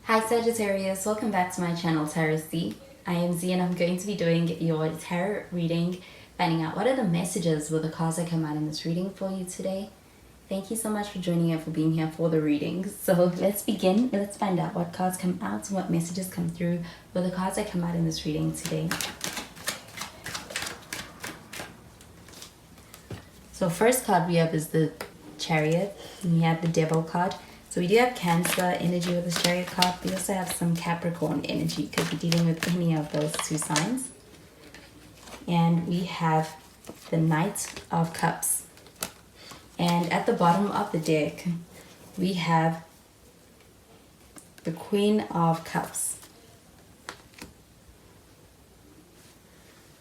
Hi Sagittarius, welcome back to my channel Tarot Z. I am Z and I'm going to be doing your tarot reading, finding out what are the messages with the cards that come out in this reading for you today. Thank you so much for joining and for being here for the readings. So let's begin. Let's find out what cards come out and what messages come through with the cards that come out in this reading today. So first card we have is the Chariot, and we have the Devil card. So we do have Cancer energy with this Chariot card. We also have some Capricorn energy because we're dealing with any of those two signs. And we have the Knight of Cups. And at the bottom of the deck, we have the Queen of Cups.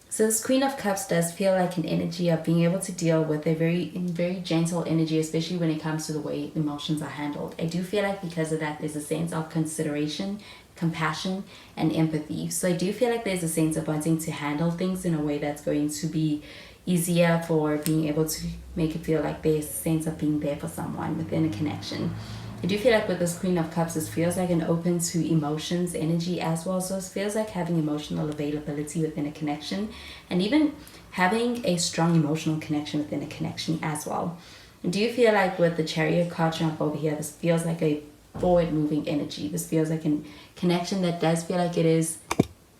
So this Queen of Cups does feel like an energy of being able to deal with a very gentle energy, especially when it comes to the way emotions are handled. I do feel like because of that, there's a sense of consideration, compassion, and empathy. So I do feel like there's a sense of wanting to handle things in a way that's going to be easier for being able to make it feel like there's a sense of being there for someone within a connection. I do feel like with this Queen of Cups, this feels like an open to emotions energy as well. So it feels like having emotional availability within a connection and even having a strong emotional connection within a connection as well. And do you feel like with the Chariot card jump over here, this feels like a forward moving energy? This feels like a connection that does feel like it is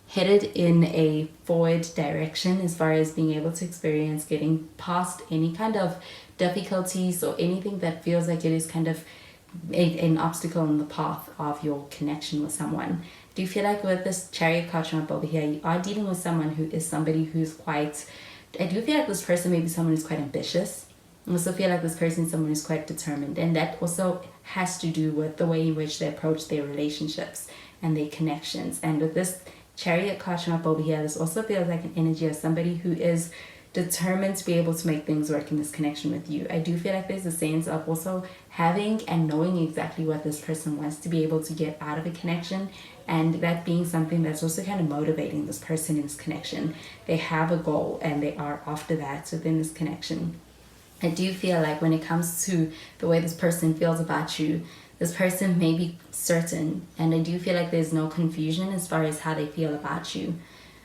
headed in a forward direction as far as being able to experience getting past any kind of difficulties or anything that feels like it is kind of an obstacle in the path of your connection with someone. Do you feel like with this Chariot card up over here, you are dealing with someone who is somebody who's quite, I do feel like this person may be someone who's quite ambitious. I also feel like this person is someone who's quite determined, and that also has to do with the way in which they approach their relationships and their connections. And with this Chariot card up over here, this also feels like an energy of somebody who is determined to be able to make things work in this connection with you. I do feel like there's a sense of also having and knowing exactly what this person wants to be able to get out of a connection, and that being something that's also kind of motivating this person in this connection. They have a goal and they are after that within this connection. I do feel like when it comes to the way this person feels about you, this person may be certain, and I do feel like there's no confusion as far as how they feel about you.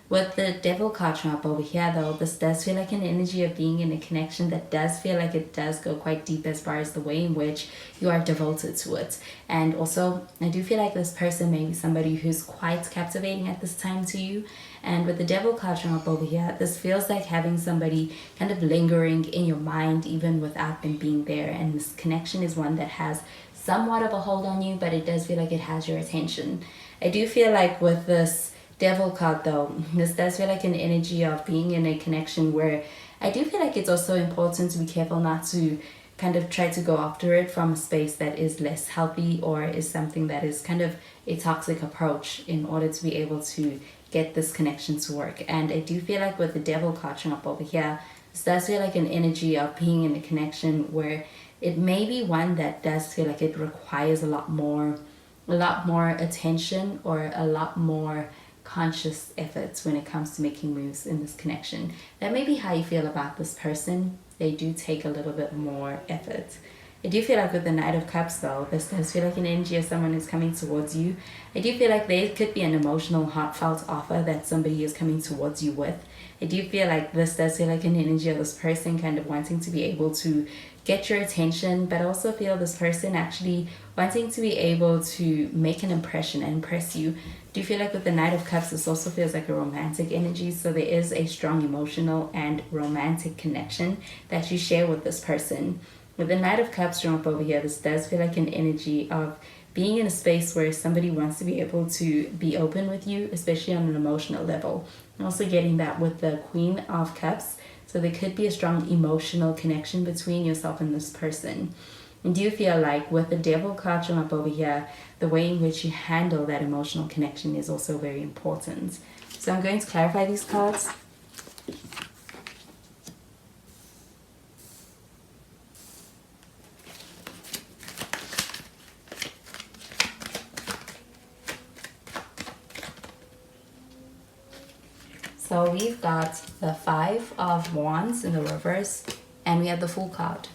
With the Devil card up over here though, this does feel like an energy of being in a connection that does feel like it does go quite deep as far as the way in which you are devoted to it. And also, I do feel like this person may be somebody who's quite captivating at this time to you. And with the Devil card up over here, this feels like having somebody kind of lingering in your mind even without them being there. And this connection is one that has somewhat of a hold on you, but it does feel like it has your attention. I do feel like with this Devil card though, this does feel like an energy of being in a connection where I do feel like it's also important to be careful not to kind of try to go after it from a space that is less healthy or is something that is kind of a toxic approach in order to be able to get this connection to work. And I do feel like with the Devil card up over here, this does feel like an energy of being in a connection where it may be one that does feel like it requires a lot more attention or a lot more conscious efforts when it comes to making moves in this connection. That may be how you feel about this person. They do take a little bit more effort. I do feel like with the Knight of Cups though, this does feel like an energy of someone who's coming towards you. I do feel like there could be an emotional, heartfelt offer that somebody is coming towards you with. I do feel like this does feel like an energy of this person kind of wanting to be able to get your attention, but also feel this person actually wanting to be able to make an impression and impress you. Do you feel like with the Knight of Cups, this also feels like a romantic energy? So there is a strong emotional and romantic connection that you share with this person. With the Knight of Cups drawn up over here, this does feel like an energy of being in a space where somebody wants to be able to be open with you, especially on an emotional level. And also getting that with the Queen of Cups. So there could be a strong emotional connection between yourself and this person. And do you feel like with the Devil card shown up over here, the way in which you handle that emotional connection is also very important? So I'm going to clarify these cards. So we've got the Five of Wands in the reverse, and we have the Fool card.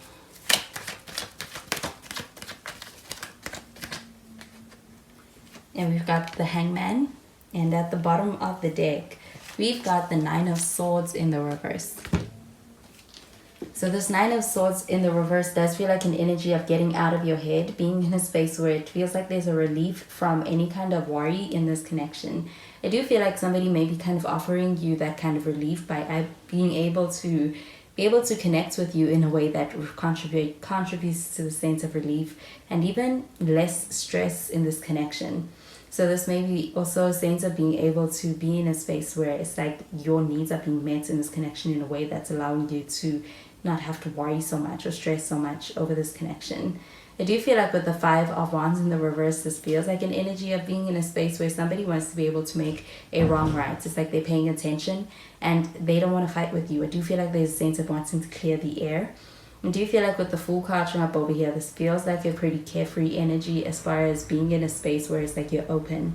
and we've got the Hangman. And at the bottom of the deck, we've got the Nine of Swords in the reverse. So this Nine of Swords in the reverse does feel like an energy of getting out of your head, being in a space where it feels like there's a relief from any kind of worry in this connection. I do feel like somebody may be kind of offering you that kind of relief by being able to connect with you in a way that contributes to the sense of relief and even less stress in this connection. So this may be also a sense of being able to be in a space where it's like your needs are being met in this connection in a way that's allowing you to not have to worry so much or stress so much over this connection. I do feel like with the Five of Wands in the reverse, this feels like an energy of being in a space where somebody wants to be able to make a wrong right. It's like they're paying attention and they don't want to fight with you. I do feel like there's a sense of wanting to clear the air. I do feel like with the Fool card showing up over here, this feels like a pretty carefree energy as far as being in a space where it's like you're open.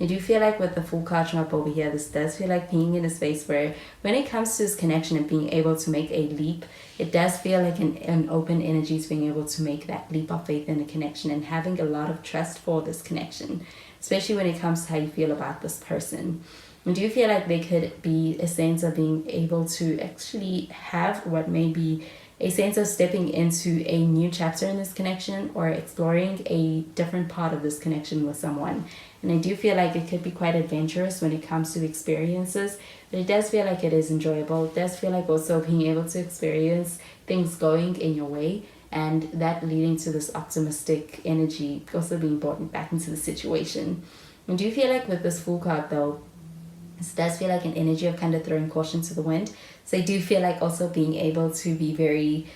I do feel like with the Fool card showing up over here, this does feel like being in a space where when it comes to this connection and being able to make a leap, it does feel like an open energy to being able to make that leap of faith in a connection and having a lot of trust for this connection, especially when it comes to how you feel about this person. I do feel like there could be a sense of being able to actually have what may be a sense of stepping into a new chapter in this connection or exploring a different part of this connection with someone. And I do feel like it could be quite adventurous when it comes to experiences, but it does feel like it is enjoyable. It does feel like also being able to experience things going in your way and that leading to this optimistic energy also being brought back into the situation. I do feel like with this Fool card though, this does feel like an energy of kind of throwing caution to the wind. So I do feel like also being able to be very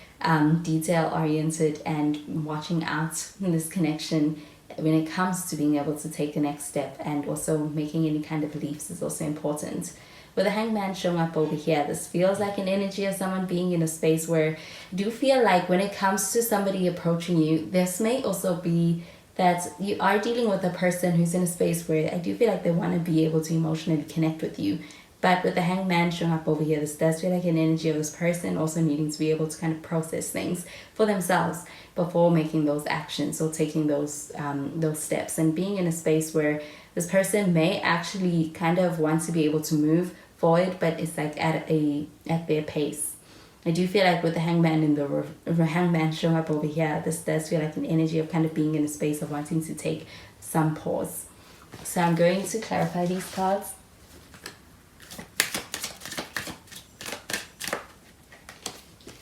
detail oriented and watching out in this connection when it comes to being able to take the next step and also making any kind of leaps is also important. With the Hangman showing up over here, this feels like an energy of someone being in a space where I do feel like when it comes to somebody approaching you, this may also be that you are dealing with a person who's in a space where I do feel like they want to be able to emotionally connect with you. But with the Hangman showing up over here, this does feel like an energy of this person also needing to be able to kind of process things for themselves before making those actions or taking those steps, and being in a space where this person may actually kind of want to be able to move forward, but it's like at their pace. I do feel like with the Hangman and the Hangman showing up over here, this does feel like an energy of kind of being in a space of wanting to take some pause. So I'm going to clarify these cards.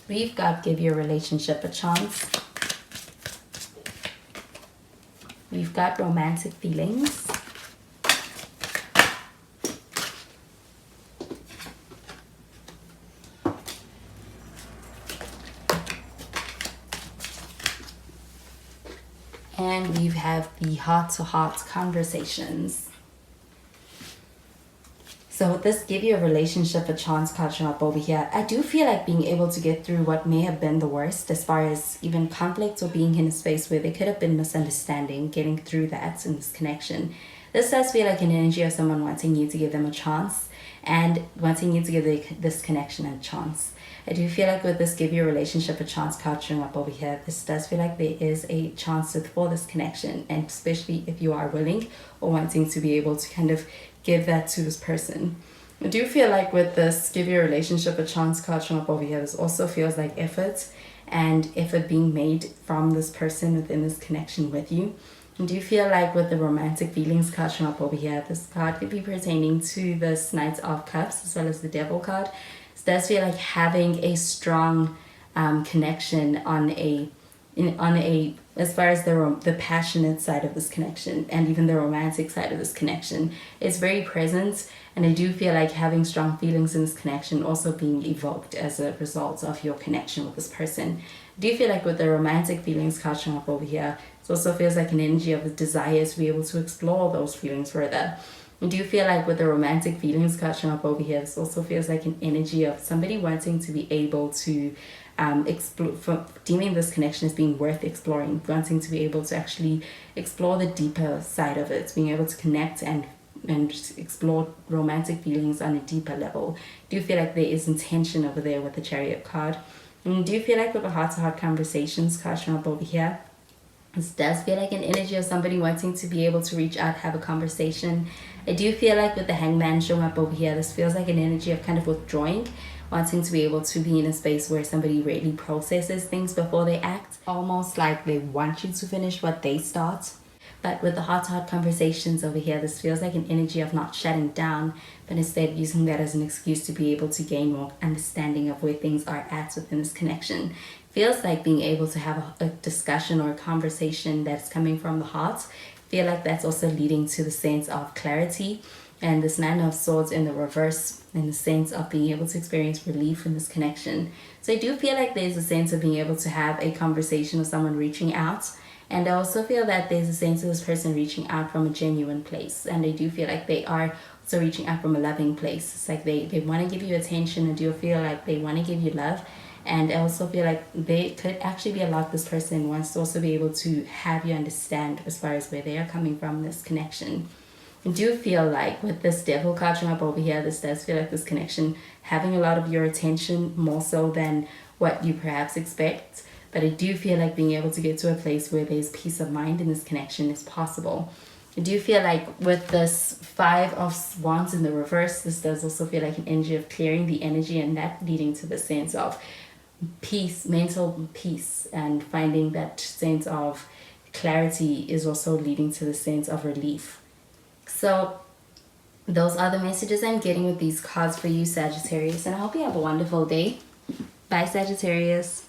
We've got give your relationship a chance. We've got romantic feelings. And we have the heart-to-heart conversations. So this give your relationship a chance card showing up over here. I do feel like being able to get through what may have been the worst as far as even conflict or being in a space where there could have been misunderstanding, getting through that in this connection. This does feel like an energy of someone wanting you to give them a chance and wanting you to give this connection a chance. I do feel like with this give your relationship a chance card showing up over here, this does feel like there is a chance for this connection, and especially if you are willing or wanting to be able to kind of give that to this person. I do feel like with this give your relationship a chance card showing up over here, this also feels like effort and effort being made from this person within this connection with you. I do feel like with the romantic feelings card showing up over here, this card could be pertaining to this Knight of Cups as well as the Devil card. It does feel like having a strong connection on a as far as the passionate side of this connection and even the romantic side of this connection. It's very present, and I do feel like having strong feelings in this connection also being evoked as a result of your connection with this person. I do feel like with the romantic feelings card showing up over here, it also feels like an energy of a desire to be able to explore those feelings further. I do feel like with the romantic feelings card showing up over here, this also feels like an energy of somebody wanting to be able to deeming this connection as being worth exploring, wanting to be able to actually explore the deeper side of it, being able to connect and explore romantic feelings on a deeper level. I do feel like there is intention over there with the Chariot card. And I do feel like with the heart-to-heart conversations card showing up over here, This does feel like an energy of somebody wanting to be able to reach out, have a conversation. I do feel like with the Hangman showing up over here, this feels like an energy of kind of withdrawing, wanting to be able to be in a space where somebody really processes things before they act. Almost like they want you to finish what they start. But with the heart-to-heart conversations over here, this feels like an energy of not shutting down, but instead using that as an excuse to be able to gain more understanding of where things are at within this connection. Feels like being able to have a discussion or a conversation that's coming from the heart. Feel like that's also leading to the sense of clarity. And this Nine of Swords in the reverse, in the sense of being able to experience relief in this connection. So I do feel like there's a sense of being able to have a conversation with someone reaching out. And I also feel that there's a sense of this person reaching out from a genuine place. And I do feel like they are also reaching out from a loving place. It's like they want to give you attention. I do feel like they want to give you love. And I also feel like they could actually be a lot this person wants to also be able to have you understand as far as where they are coming from, this connection. I do feel like with this Devil card showing up over here, this does feel like this connection having a lot of your attention more so than what you perhaps expect. But I do feel like being able to get to a place where there's peace of mind in this connection is possible. I do feel like with this Five of Wands in the reverse, this does also feel like an energy of clearing the energy, and that leading to the sense of peace, mental peace, and finding that sense of clarity is also leading to the sense of relief. So those are the messages I'm getting with these cards for you, Sagittarius, and I hope you have a wonderful day. Bye, Sagittarius.